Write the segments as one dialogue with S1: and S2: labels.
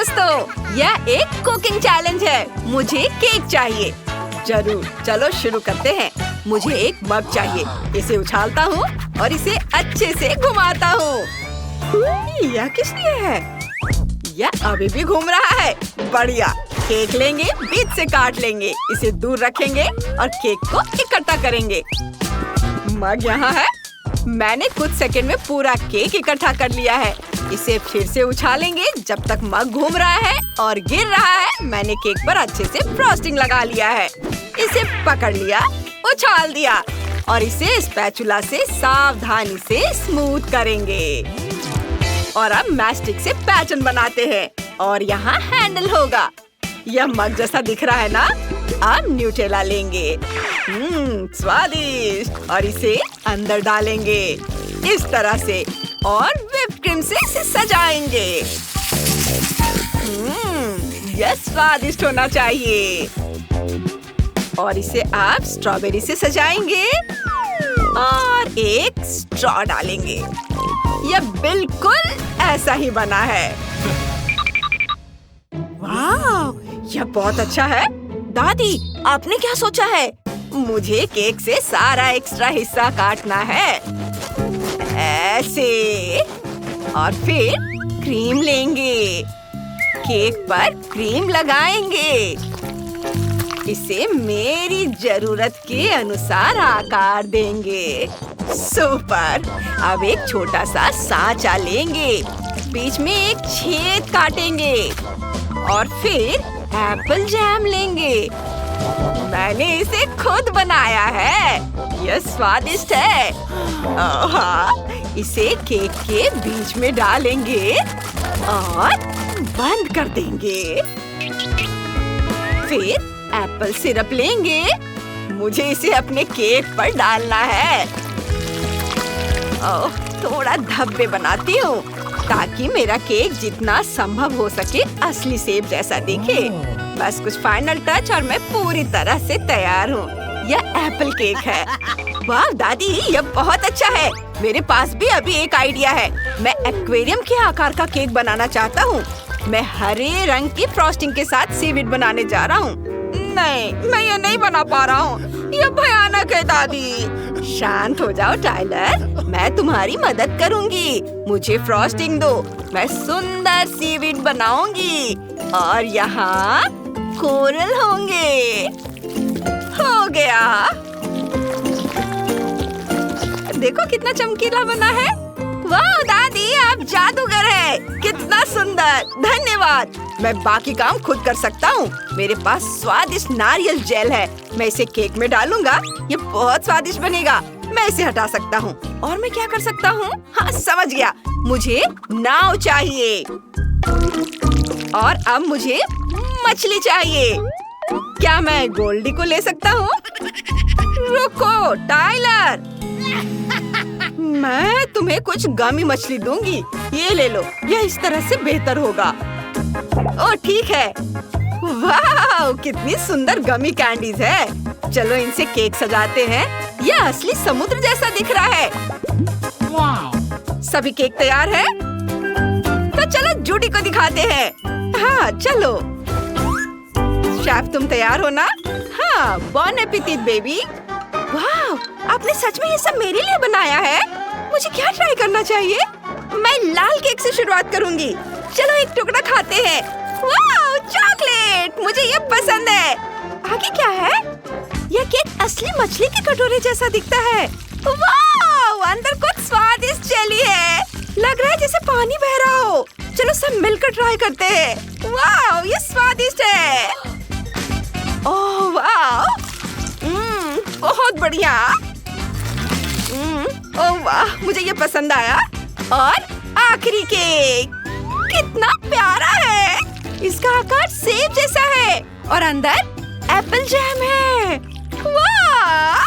S1: दोस्तों, यह एक कुकिंग चैलेंज है। मुझे केक चाहिए। जरूर, चलो शुरू करते हैं। मुझे एक मग चाहिए। इसे उछालता हूँ और इसे अच्छे से घुमाता हूँ। यह किस लिए है? यह अभी भी घूम रहा है। बढ़िया। केक लेंगे, बीच से काट लेंगे, इसे दूर रखेंगे और केक को इकट्ठा करेंगे। मग यहाँ है। मैंने कुछ सेकंड में पूरा केक इकट्ठा कर लिया है। इसे फिर से उछालेंगे जब तक मग घूम रहा है और गिर रहा है। मैंने केक पर अच्छे से फ्रॉस्टिंग लगा लिया है। इसे पकड़ लिया, उछाल दिया और इसे स्पैचुला से सावधानी से स्मूथ करेंगे। और अब मैस्टिक से पैटर्न बनाते हैं और यहाँ हैंडल होगा। यह मग जैसा दिख रहा है ना? अब न्यूटेला लेंगे। स्वादिष्ट। और इसे अंदर डालेंगे इस तरह से और व्हिप क्रीम से इसे सजाएंगे। यह स्वादिष्ट होना चाहिए। और इसे आप स्ट्रॉबेरी से सजाएंगे और एक स्ट्रॉ डालेंगे। यह बिल्कुल ऐसा ही बना है। वाह, यह बहुत अच्छा है। दादी, आपने क्या सोचा है? मुझे केक से सारा एक्स्ट्रा हिस्सा काटना है, ऐसे। और फिर क्रीम लेंगे, केक पर क्रीम लगाएंगे। इसे मेरी जरूरत के अनुसार आकार देंगे। सुपर। अब एक छोटा सा सांचा लेंगे, बीच में एक छेद काटेंगे और फिर एप्पल जैम लेंगे। मैंने इसे खुद बनाया है। यह स्वादिष्ट है। इसे केक के बीच में डालेंगे और बंद कर देंगे। फिर एप्पल सिरप लेंगे। मुझे इसे अपने केक पर डालना है। थोड़ा धब्बे बनाती हूँ ताकि मेरा केक जितना संभव हो सके असली सेब जैसा दिखे। बस कुछ फाइनल टच और मैं पूरी तरह से तैयार हूँ। यह एप्पल केक है। वाह दादी, यह बहुत अच्छा है। मेरे पास भी अभी एक आइडिया है। मैं एक्वेरियम के आकार का केक बनाना चाहता हूँ। मैं हरे रंग की फ्रॉस्टिंग के साथ सीवीड बनाने जा रहा हूँ। नहीं, मैं ये नहीं बना पा रहा हूँ। यह भयानक है दादी। शांत हो जाओ टाइलर, मैं तुम्हारी मदद करूँगी। मुझे फ्रॉस्टिंग दो, मैं सुंदर सीवीड बनाऊंगी और यहाँ कोरल होंगे। हो गया। देखो कितना चमकीला बना है। वाह दादी, आप जादूगर हैं। कितना सुंदर। धन्यवाद। मैं बाकी काम खुद कर सकता हूँ। मेरे पास स्वादिष्ट नारियल जेल है। मैं इसे केक में डालूंगा। ये बहुत स्वादिष्ट बनेगा। मैं इसे हटा सकता हूँ। और मैं क्या कर सकता हूँ? हाँ, समझ गया। मुझे नाव चाहिए और अब मुझे मछली चाहिए। क्या मैं गोल्डी को ले सकता हूँ? रुको टाइलर, मैं तुम्हें कुछ गमी मछली दूंगी। ये ले लो, यह इस तरह से बेहतर होगा। ओह ठीक है। वाह, कितनी सुंदर गमी कैंडीज है। चलो इनसे केक सजाते हैं। यह असली समुद्र जैसा दिख रहा है। सभी केक तैयार है? तो चलो जूडी को दिखाते हैं। हाँ चलो। शेफ तुम तैयार हो ना? हाँ, बॉन एपेटिट बेबी। वाह, आपने सच में ये सब मेरे लिए बनाया है। मुझे क्या ट्राई करना चाहिए? मैं लाल केक से शुरुआत करूंगी। चलो एक टुकड़ा खाते हैं। वाह, चॉकलेट, मुझे ये पसंद है। आगे क्या है? यह केक असली मछली के कटोरे जैसा दिखता है। वाह, अंदर कुछ स्वादिष्ट जेली है। लग रहा है जैसे पानी बह रहा हो। चलो सब मिलकर ट्राई करते हैं। वाह, ये स्वादिष्ट है। ओह वाह, बहुत बढ़िया। ओह वाह, मुझे ये पसंद आया। और आखिरी केक कितना प्यारा है। इसका आकार सेब जैसा है और अंदर एप्पल जैम है। वाह,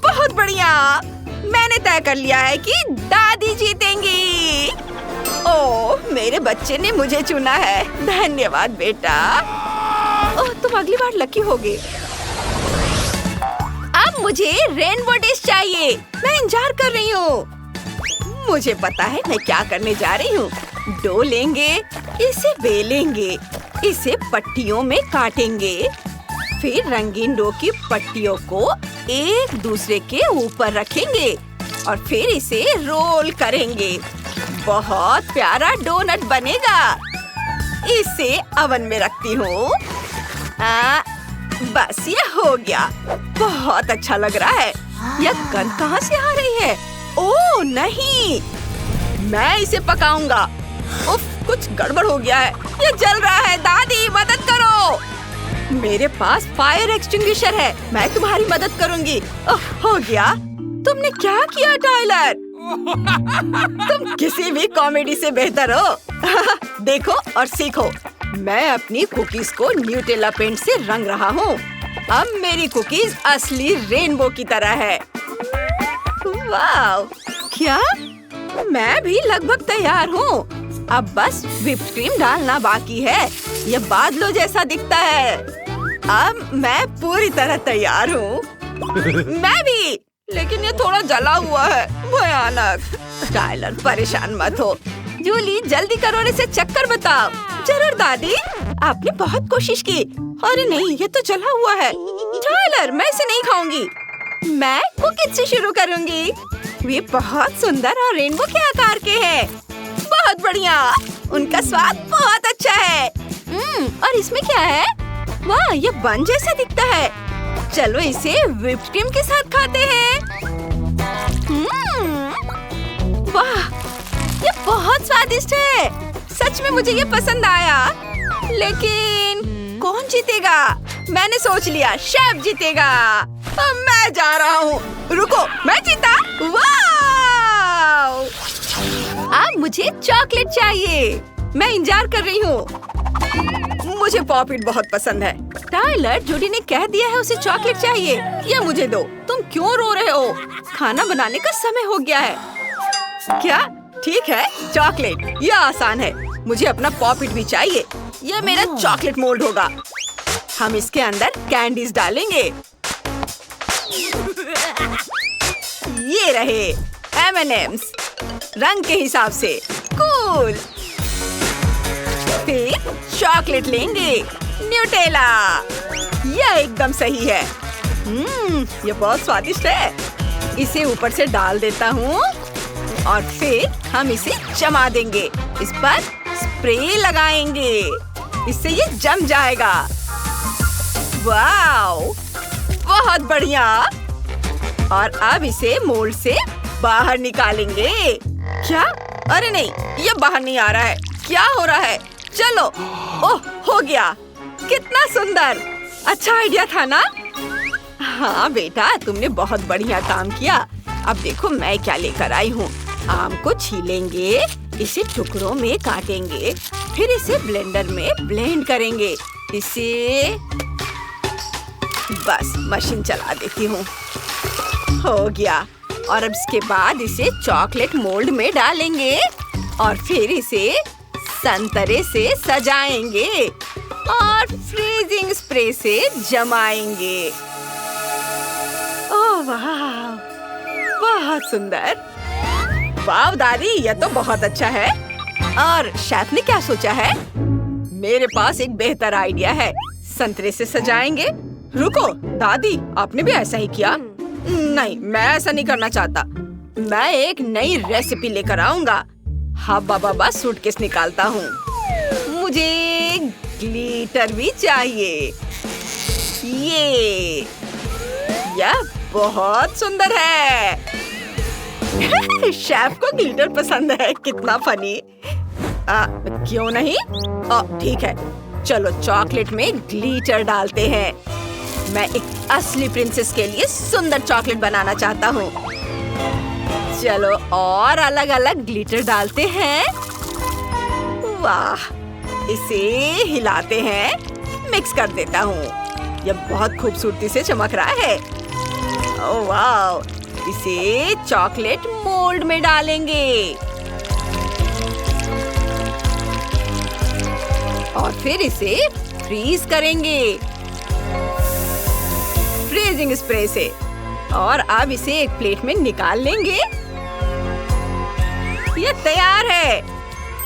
S1: बहुत बढ़िया। मैंने तय कर लिया है कि दादी जीतेंगी। ओह, मेरे बच्चे ने मुझे चुना है। धन्यवाद बेटा। ओह, तुम अगली बार लकी होगे। अब मुझे रेनबो डिश चाहिए। मैं इंतजार कर रही हूँ। मुझे पता है मैं क्या करने जा रही हूँ। डो लेंगे इसे बेलेंगे, इसे पट्टियों में काटेंगे, फिर रंगीन डो की पट्टियों को एक दूसरे के ऊपर रखेंगे और फिर इसे रोल करेंगे। बहुत प्यारा डोनट बनेगा। इसे ओवन में रखती हूँ। बस ये हो गया। बहुत अच्छा लग रहा है। यह गंध कहाँ से आ रही है? ओह नहीं, मैं इसे पकाऊंगा। उफ, कुछ गड़बड़ हो गया है। ये जल रहा है। दादी मदद करो। मेरे पास फायर एक्सटिंग्विशर है, मैं तुम्हारी मदद करूंगी। हो गया। तुमने क्या किया टाइलर? तुम किसी भी कॉमेडी से बेहतर हो। देखो और सीखो। मैं अपनी कुकीज को न्यूटेला पेंट से रंग रहा हूँ। अब मेरी कुकीज असली रेनबो की तरह है। वाह! क्या? मैं भी लगभग तैयार हूँ। अब बस व्हिप्ड क्रीम डालना बाकी है। ये बादलों जैसा दिखता है। अब मैं पूरी तरह तैयार हूँ। मैं भी, लेकिन ये थोड़ा जला हुआ है। भयानक। टाइलर परेशान मत हो। जूली जल्दी करो और इसे चक्कर बताओ। जरूर दादी, आपने बहुत कोशिश की। अरे नहीं, ये तो जला हुआ है। टाइलर, मैं इसे नहीं खाऊंगी। मैं कुकीज से शुरू करूंगी। वे बहुत सुंदर और रेनबो के आकार के हैं। बहुत बढ़िया। उनका स्वाद बहुत अच्छा है। और इसमें क्या है? वाह, ये बन जैसा दिखता है। चलो इसे व्हिप्ड क्रीम के साथ खाते हैं। वाह, ये बहुत स्वादिष्ट है। सच में मुझे ये पसंद आया। लेकिन कौन जीतेगा? मैंने सोच लिया, शेफ जीतेगा। अब मैं जा रहा हूँ। रुको, मैं जीता। वाह! अब मुझे चॉकलेट चाहिए। मैं इंतजार कर रही हूँ। मुझे पॉपिट बहुत पसंद है। टाइलर, जूडी ने कह दिया है उसे चॉकलेट चाहिए। ये मुझे दो। तुम क्यों रो रहे हो? खाना बनाने का समय हो गया है। क्या? ठीक है, चॉकलेट। यह आसान है। मुझे अपना पॉपिट भी चाहिए। यह मेरा चॉकलेट मोल्ड होगा। हम इसके अंदर कैंडीज डालेंगे। ये रहे M&M's, रंग के हिसाब से। कूल। फिर चॉकलेट लेंगे। न्यूटेला। यह एकदम सही है। यह बहुत स्वादिष्ट है। इसे ऊपर से डाल देता हूँ और फिर हम इसे जमा देंगे। इस पर स्प्रे लगाएंगे। इससे ये जम जाएगा। वाव! बहुत बढ़िया। और अब इसे मोल्ड से बाहर निकालेंगे। क्या? अरे नहीं, ये बाहर नहीं आ रहा है। क्या हो रहा है? चलो। ओह, हो गया। कितना सुंदर। अच्छा आइडिया था ना? हाँ बेटा, तुमने बहुत बढ़िया काम किया। अब देखो मैं क्या लेकर आई हूँ। आम को छीलेंगे, इसे टुकड़ों में काटेंगे, फिर इसे ब्लेंडर में ब्लेंड करेंगे। इसे बस मशीन चला देती हूँ। हो गया। और अब इसके बाद इसे चॉकलेट मोल्ड में डालेंगे और फिर इसे संतरे से सजाएंगे और फ्रीजिंग स्प्रे से जमाएंगे। ओह वाह, बहुत सुंदर। वाह दादी, यह तो बहुत अच्छा है। और शेफ ने क्या सोचा है? मेरे पास एक बेहतर आइडिया है। संतरे से सजाएंगे। रुको दादी, आपने भी ऐसा ही किया? नहीं, मैं ऐसा नहीं करना चाहता। मैं एक नई रेसिपी लेकर आऊंगा। हाँ बाबा, सूटकेस निकालता हूँ। मुझे ग्लिटर भी चाहिए। यह बहुत सुंदर है। शेफ को ग्लिटर पसंद है। कितना फनी। क्यों नहीं? ठीक है, चलो चॉकलेट में ग्लिटर डालते हैं। मैं एक असली प्रिंसेस के लिए सुंदर चॉकलेट बनाना चाहता हूँ। चलो और अलग अलग ग्लिटर डालते हैं। वाह, इसे हिलाते हैं। मिक्स कर देता हूँ। यह बहुत खूबसूरती से चमक रहा है। ओह वाह, इसे चॉकलेट मोल्ड में डालेंगे और फिर इसे फ्रीज करेंगे फ्रीजिंग स्प्रे से। और अब इसे एक प्लेट में निकाल लेंगे। ये तैयार है।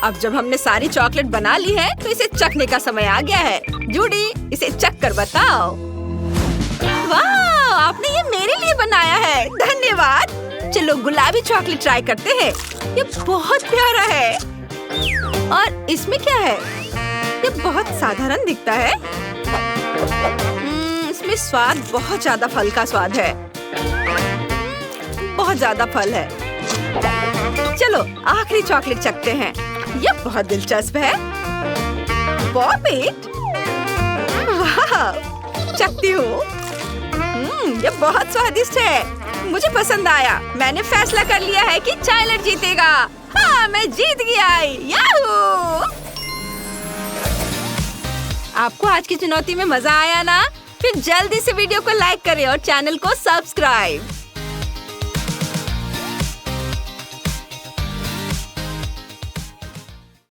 S1: अब जब हमने सारी चॉकलेट बना ली है तो इसे चखने का समय आ गया है। जूडी, इसे चख कर बताओ। वाह, आपने ये मेरे लिए बनाया है, धन्यवाद। चलो गुलाबी चॉकलेट ट्राई करते हैं। ये बहुत प्यारा है। और इसमें क्या है? ये बहुत साधारण दिखता है। इसमें स्वाद बहुत ज्यादा फल का स्वाद है। बहुत ज्यादा फल है। चलो आखिरी चॉकलेट चखते हैं। ये बहुत दिलचस्प है। पॉपिट, वाह, चखती हूँ। ये बहुत स्वादिष्ट है। मुझे पसंद आया। मैंने फैसला कर लिया है कि चाइलर जीतेगा। हाँ, मैं जीत गया। याहू! आपको आज की चुनौती में मजा आया ना? फिर जल्दी से वीडियो को लाइक करें और चैनल को सब्सक्राइब।